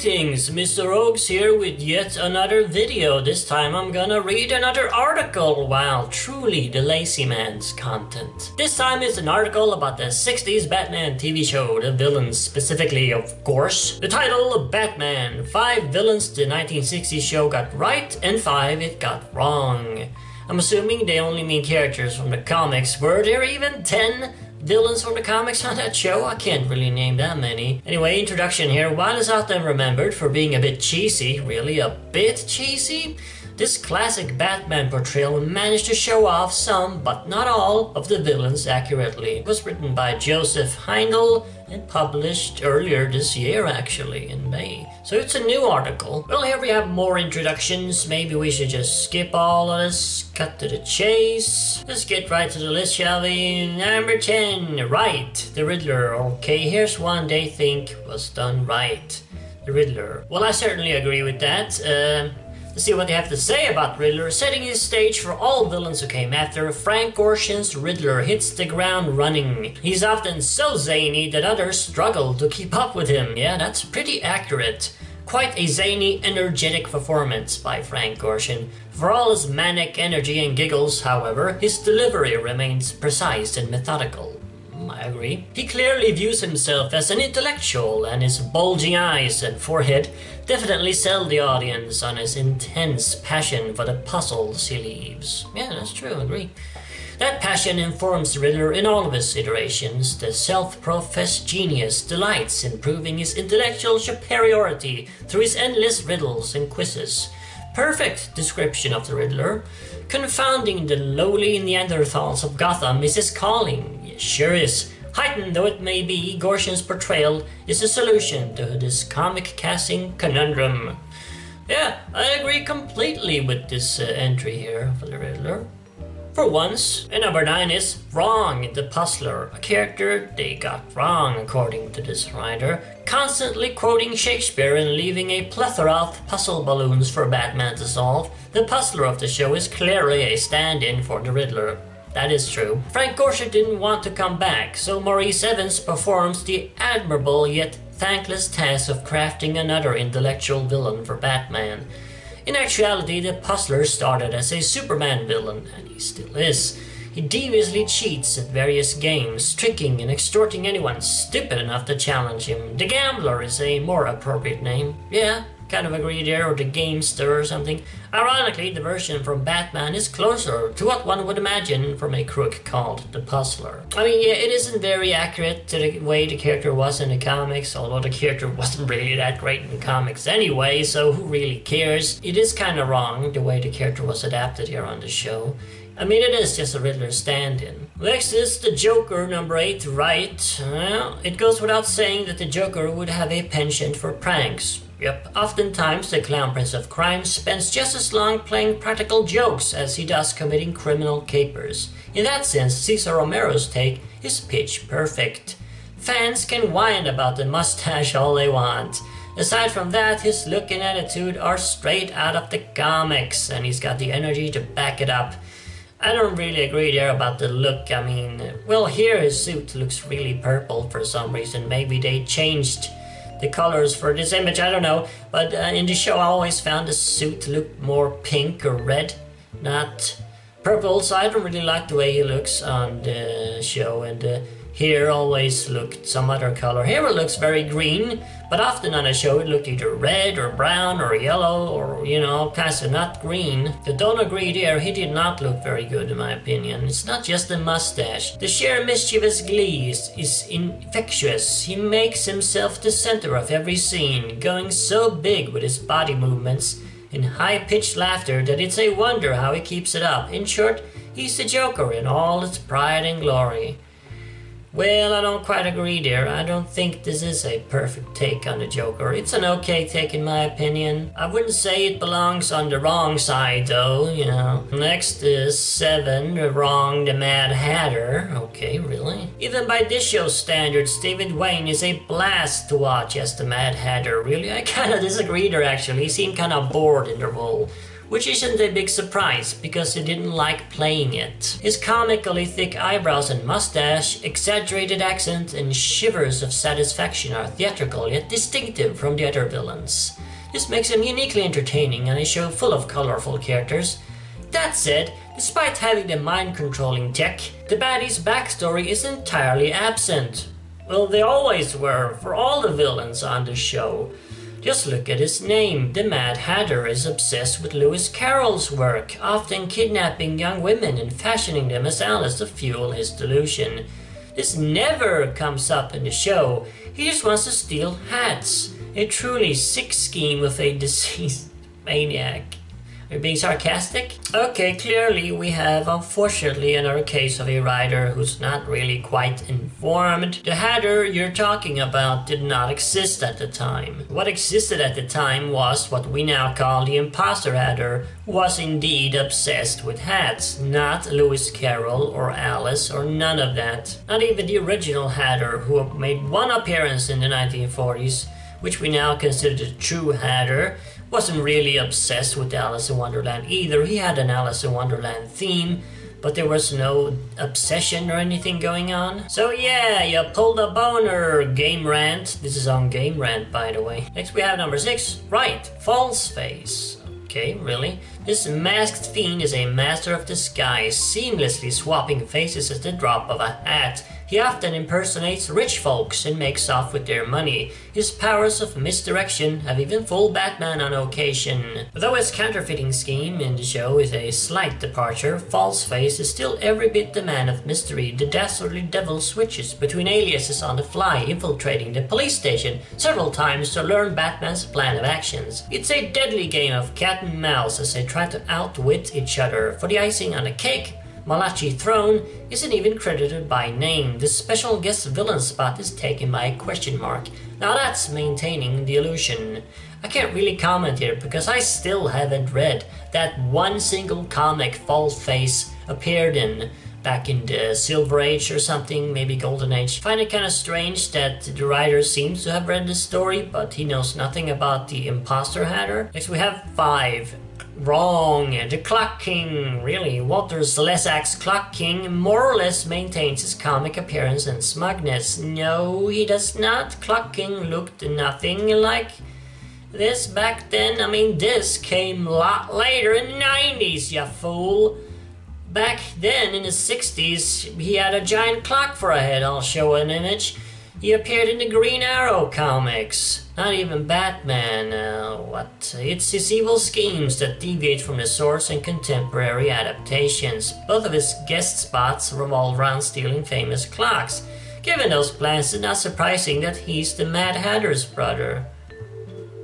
Greetings, Mr. Oaks here with yet another video. This time I'm gonna read another article. Wow, truly the lazy man's content. This time it's an article about the 60s Batman TV show, the villains specifically, of course. The title, Batman, 5 villains the 1960s show got right and 5 it got wrong. I'm assuming they only mean characters from the comics. Were there even 10 villains from the comics on that show? I can't really name that many. Anyway, introduction here. While it's often remembered for being a bit cheesy, really a bit cheesy, this classic Batman portrayal managed to show off some, but not all, of the villains accurately. It was written by Joseph Heindel and published earlier this year, actually, in May. So it's a new article. Well, here we have more introductions. Maybe we should just skip all of this, cut to the chase. Let's get right to the list, shall we? Number 10, right, the Riddler. Okay, here's one they think was done right. The Riddler. Well, I certainly agree with that. Let's see what they have to say about Riddler. Setting his stage for all villains who came after, Frank Gorshin's Riddler hits the ground running. He's often so zany that others struggle to keep up with him. Yeah, that's pretty accurate. Quite a zany, energetic performance by Frank Gorshin. For all his manic energy and giggles, however, his delivery remains precise and methodical. I agree. He clearly views himself as an intellectual, and his bulging eyes and forehead definitely sell the audience on his intense passion for the puzzles he leaves. Yeah, that's true, I agree. That passion informs the Riddler in all of his iterations. The self-professed genius delights in proving his intellectual superiority through his endless riddles and quizzes. Perfect description of the Riddler. Confounding the lowly Neanderthals of Gotham is his calling. It sure is. Heightened though it may be, Gorshin's portrayal is a solution to this comic casting conundrum. Yeah, I agree completely with this entry here for the Riddler. For once. And number 9 is Wrong, the Puzzler, a character they got wrong according to this writer, constantly quoting Shakespeare and leaving a plethora of puzzle balloons for Batman to solve. The puzzler of the show is clearly a stand-in for the Riddler. That is true. Frank Gorshin didn't want to come back, so Maurice Evans performs the admirable yet thankless task of crafting another intellectual villain for Batman. In actuality, the puzzler started as a Superman villain, and he still is. He deviously cheats at various games, tricking and extorting anyone stupid enough to challenge him. The Gambler is a more appropriate name. Yeah, kind of agree there, or the Gamester or something. Ironically, the version from Batman is closer to what one would imagine from a crook called the Puzzler. I mean, yeah, it isn't very accurate to the way the character was in the comics, although the character wasn't really that great in the comics anyway, so who really cares? It is kind of wrong the way the character was adapted here on the show. I mean, it is just a Riddler stand-in. Next is the Joker, number 8, right. Well, it goes without saying that the Joker would have a penchant for pranks. Yep, oftentimes the Clown Prince of Crime spends just as long playing practical jokes as he does committing criminal capers. In that sense, Cesar Romero's take is pitch perfect. Fans can whine about the mustache all they want. Aside from that, his look and attitude are straight out of the comics, and he's got the energy to back it up. I don't really agree there about the look. I mean, well, here his suit looks really purple for some reason. Maybe they changed the colors for this image, I don't know. But in the show I always found the suit look more pink or red, not purple. So I don't really like the way he looks on the show. And here always looked some other color. Here it looks very green, but often on the show it looked either red or brown or yellow or, you know, kind of not green. I don't agree there, he did not look very good in my opinion. It's not just the mustache. The sheer mischievous glee is infectious. He makes himself the center of every scene, going so big with his body movements and high-pitched laughter that it's a wonder how he keeps it up. In short, he's the Joker in all its pride and glory. Well, I don't quite agree there. I don't think this is a perfect take on the Joker. It's an okay take in my opinion. I wouldn't say it belongs on the wrong side though, you know. Next is 7, Wrong, the Mad Hatter. Okay, really? Even by this show's standards, David Wayne is a blast to watch as the Mad Hatter. Really? I kinda disagree there actually. He seemed kinda bored in the role. which isn't a big surprise because he didn't like playing it. His comically thick eyebrows and mustache, exaggerated accent, and shivers of satisfaction are theatrical yet distinctive from the other villains. This makes him uniquely entertaining and a show full of colorful characters. That said, despite having the mind-controlling tech, the baddie's backstory is entirely absent. Well, they always were, for all the villains on the show. Just look at his name. The Mad Hatter is obsessed with Lewis Carroll's work, often kidnapping young women and fashioning them as Alice to fuel his delusion. This never comes up in the show. He just wants to steal hats. A truly sick scheme of a diseased maniac. Are you being sarcastic? Okay, clearly we have, unfortunately, another case of a writer who's not really quite informed. The Hatter you're talking about did not exist at the time. What existed at the time was what we now call the Imposter Hatter, who was indeed obsessed with hats. Not Lewis Carroll or Alice or none of that. Not even the original Hatter, who made one appearance in the 1940s, which we now consider the true Hatter, wasn't really obsessed with Alice in Wonderland either. He had an Alice in Wonderland theme, but there was no obsession or anything going on. So yeah, you pulled a boner, Game Rant. This is on Game Rant, by the way. Next we have number 6, right, False Face. Okay, really? This masked fiend is a master of disguise, seamlessly swapping faces at the drop of a hat. He often impersonates rich folks and makes off with their money. His powers of misdirection have even fooled Batman on occasion. Though his counterfeiting scheme in the show is a slight departure, Falseface is still every bit the man of mystery. The dastardly devil switches between aliases on the fly, infiltrating the police station several times to learn Batman's plan of actions. It's a deadly game of cat and mouse as they try to outwit each other. For the icing on the cake, Malachi Throne isn't even credited by name. The special guest villain spot is taken by a question mark. Now that's maintaining the illusion. I can't really comment here because I still haven't read that one single comic Falseface appeared in back in the Silver Age or something, maybe Golden Age. I find it kind of strange that the writer seems to have read the story, but he knows nothing about the Imposter Hatter. Next we have 5. Wrong. The Clock King. Really, Walter Slezak's Clock King more or less maintains his comic appearance and smugness. No, he does not. Clock King looked nothing like this back then. I mean, this came a lot later in the 90s, you fool. Back then, in the 60s, he had a giant clock for a head. I'll show an image. He appeared in the Green Arrow comics. Not even Batman. What? It's his evil schemes that deviate from the source and contemporary adaptations. Both of his guest spots revolve around stealing famous clocks. Given those plans, it's not surprising that he's the Mad Hatter's brother.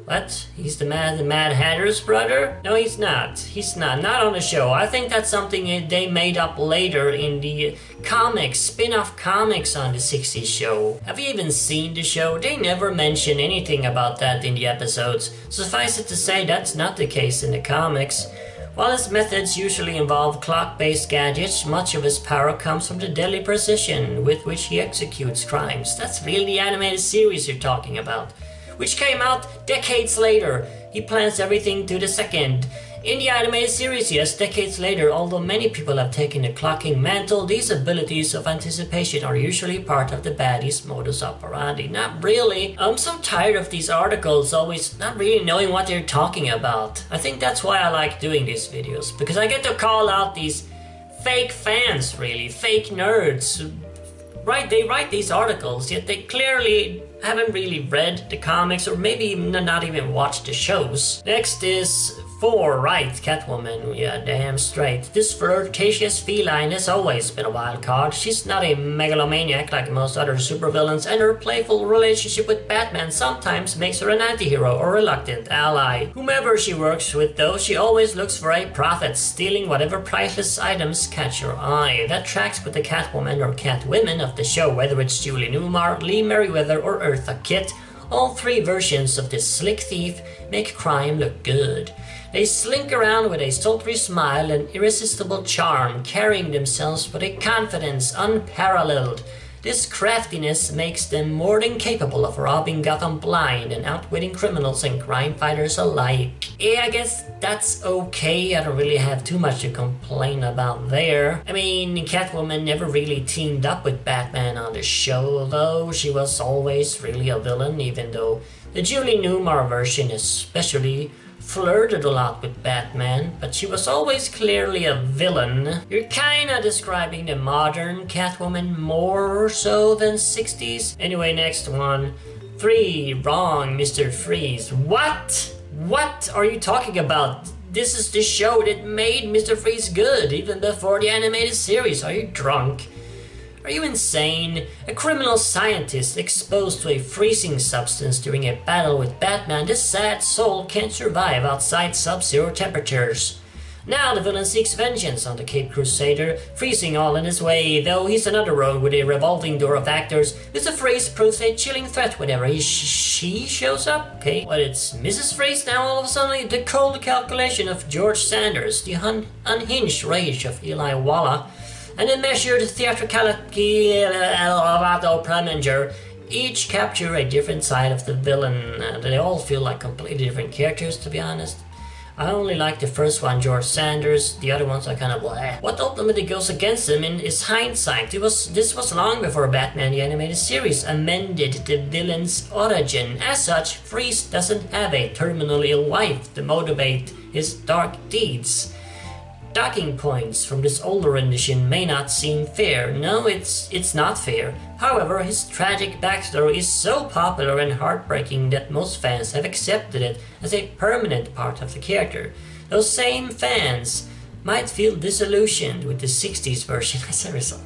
What? He's the Mad Hatter's brother? No, he's not. He's not. Not on the show. I think that's something they made up later in the comics, spin-off comics on the 60s show. Have you even seen the show? They never mention anything about that in the episodes. Suffice it to say, that's not the case in the comics. While his methods usually involve clock-based gadgets, much of his power comes from the deadly precision with which he executes crimes. That's really the animated series you're talking about, which came out decades later. He plans everything to the second. In the animated series, yes, decades later, although many people have taken the clocking mantle, these abilities of anticipation are usually part of the baddie's modus operandi. Not really. I'm so tired of these articles always not really knowing what they're talking about. I think that's why I like doing these videos, because I get to call out these fake fans, really, fake nerds. Right, they write these articles, yet they clearly haven't really read the comics or maybe not even watched the shows. Next is 4, right, Catwoman. Yeah, damn straight. This flirtatious feline has always been a wild card. She's not a megalomaniac like most other supervillains, and her playful relationship with Batman sometimes makes her an anti-hero or reluctant ally. Whomever she works with, though, she always looks for a profit, stealing whatever priceless items catch her eye. That tracks with the Catwoman or Catwomen of the show, whether it's Julie Newmar, Lee Merriweather, or Eartha Kitt. All 3 versions of this slick thief make crime look good. They slink around with a sultry smile and irresistible charm, carrying themselves with a confidence unparalleled. This craftiness makes them more than capable of robbing Gotham blind and outwitting criminals and crime fighters alike. Yeah, I guess that's okay. I don't really have too much to complain about there. I mean, Catwoman never really teamed up with Batman on the show, though. She was always really a villain, even though the Julie Newmar version especially flirted a lot with Batman, but she was always clearly a villain. You're kinda describing the modern Catwoman more so than 60s. Anyway, next one. 3. Wrong, Mr. Freeze. What? What are you talking about? This is the show that made Mr. Freeze good, even before the animated series. Are you drunk? Are you insane? A criminal scientist exposed to a freezing substance during a battle with Batman, this sad soul can't survive outside sub-zero temperatures. Now the villain seeks vengeance on the Caped Crusader, freezing all in his way, though he's another rogue with a revolving door of actors. Mr. Freeze proves a chilling threat whenever she shows up. Okay, but it's Mrs. Freeze now all of a sudden. The cold calculation of George Sanders, the unhinged rage of Eli Walla, and the measured theatricality of Otto Preminger each capture a different side of the villain. They all feel like completely different characters, to be honest. I only like the first one, George Sanders. The other ones are kind of blah. What ultimately goes against him is hindsight. This was long before Batman the Animated Series amended the villain's origin. As such, Freeze doesn't have a terminally ill wife to motivate his dark deeds. Docking points from this older rendition may not seem fair. No, it's not fair. However, his tragic backstory is so popular and heartbreaking that most fans have accepted it as a permanent part of the character. Those same fans might feel disillusioned with the 60s version as a result.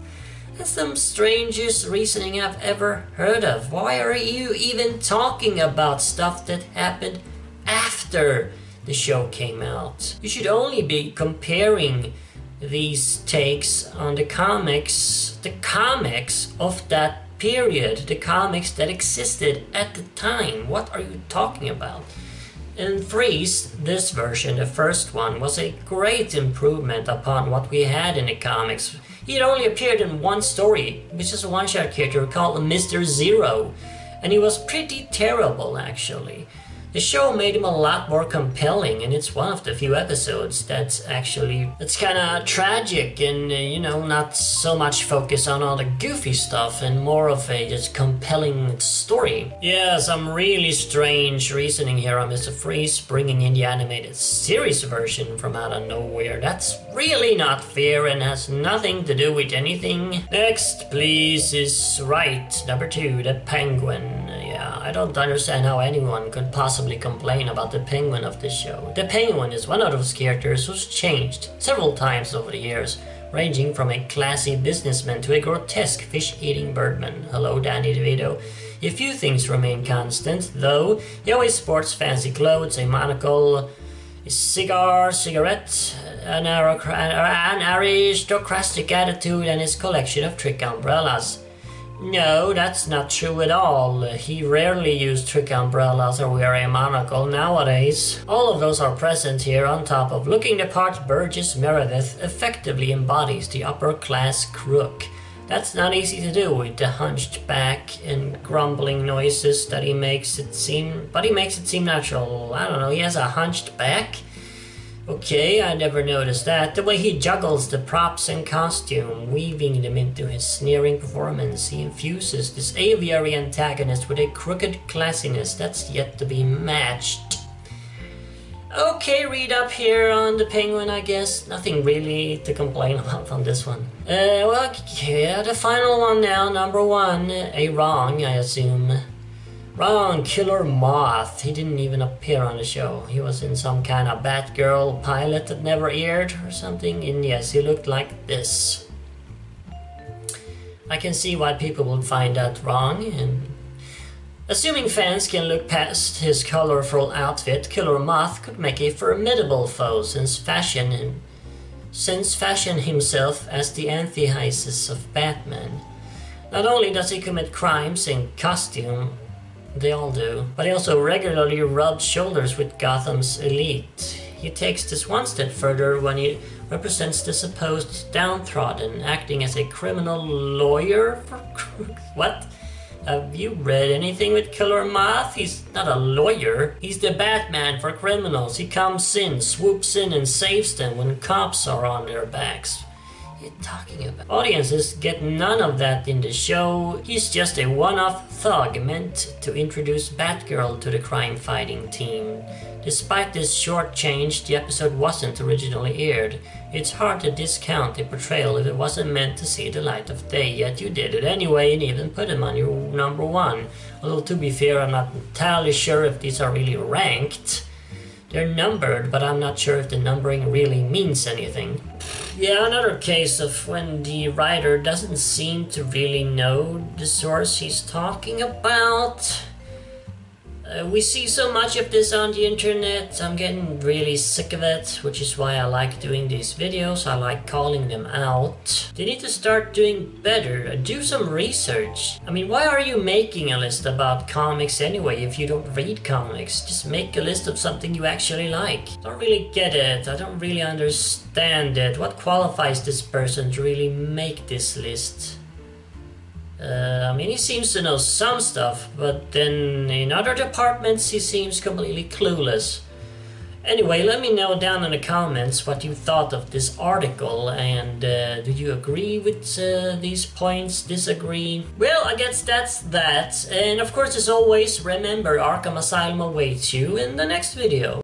That's the strangest reasoning I've ever heard of. Why are you even talking about stuff that happened after the show came out? You should only be comparing these takes on the comics of that period, the comics that existed at the time. What are you talking about? In Freeze, this version, the first one, was a great improvement upon what we had in the comics. He had only appeared in one story, which is a one-shot character called Mr. Zero, and he was pretty terrible actually. The show made him a lot more compelling, and it's one of the few episodes that's kind of tragic and, not so much focused on all the goofy stuff and more of a just compelling story. Yeah, some really strange reasoning here on Mr. Freeze bringing in the animated series version from out of nowhere. That's really not fair and has nothing to do with anything. Next, please, is right. Number 2, the Penguin. Yeah, I don't understand how anyone could possibly complain about the Penguin of this show. The Penguin is one of those characters who's changed several times over the years, ranging from a classy businessman to a grotesque fish-eating birdman. Hello, Danny DeVito. A few things remain constant, though. He always sports fancy clothes, a monocle, a cigarette, an aristocratic attitude, and his collection of trick umbrellas. No, that's not true at all. He rarely used trick umbrellas or wear a monocle nowadays. All of those are present here on top of looking the part. Burgess Meredith effectively embodies the upper-class crook. That's not easy to do with the hunched back and grumbling noises that he makes it seem, but he makes it seem natural. I don't know, he has a hunched back? Okay, I never noticed that. The way he juggles the props and costume, weaving them into his sneering performance, he infuses this aviary antagonist with a crooked classiness that's yet to be matched. Okay, read up here on the Penguin, I guess. Nothing really to complain about on this one. Well, yeah, the final one now, number 1. A wrong, I assume. Wrong, Killer Moth. He didn't even appear on the show. He was in some kind of Batgirl pilot that never aired or something, and yes, he looked like this. I can see why people would find that wrong, and assuming fans can look past his colorful outfit, Killer Moth could make a formidable foe since fashion himself as the antithesis of Batman. Not only does he commit crimes in costume, they all do, but he also regularly rubs shoulders with Gotham's elite. He takes this one step further when represents the supposed downtrodden, acting as a criminal lawyer for what? Have you read anything with Killer Moth? He's not a lawyer. He's the Batman for criminals. He comes in, swoops in, and saves them when cops are on their backs. What are you talking about? Audiences get none of that in the show. He's just a one-off thug meant to introduce Batgirl to the crime-fighting team. Despite this short change, the episode wasn't originally aired. It's hard to discount a portrayal if it wasn't meant to see the light of day, yet you did it anyway and even put him on your number one. Although to be fair, I'm not entirely sure if these are really ranked. They're numbered, but I'm not sure if the numbering really means anything. Yeah, another case of when the writer doesn't seem to really know the source he's talking about. We see so much of this on the internet, I'm getting really sick of it, which is why I like doing these videos, I like calling them out. They need to start doing better, do some research. I mean, why are you making a list about comics anyway if you don't read comics? Just make a list of something you actually like. I don't really get it, I don't really understand it. What qualifies this person to really make this list? I mean, he seems to know some stuff, but then in other departments he seems completely clueless. Anyway, let me know down in the comments what you thought of this article, and do you agree with these points, disagree? Well, I guess that's that, and of course, as always, remember Arkham Asylum awaits you in the next video.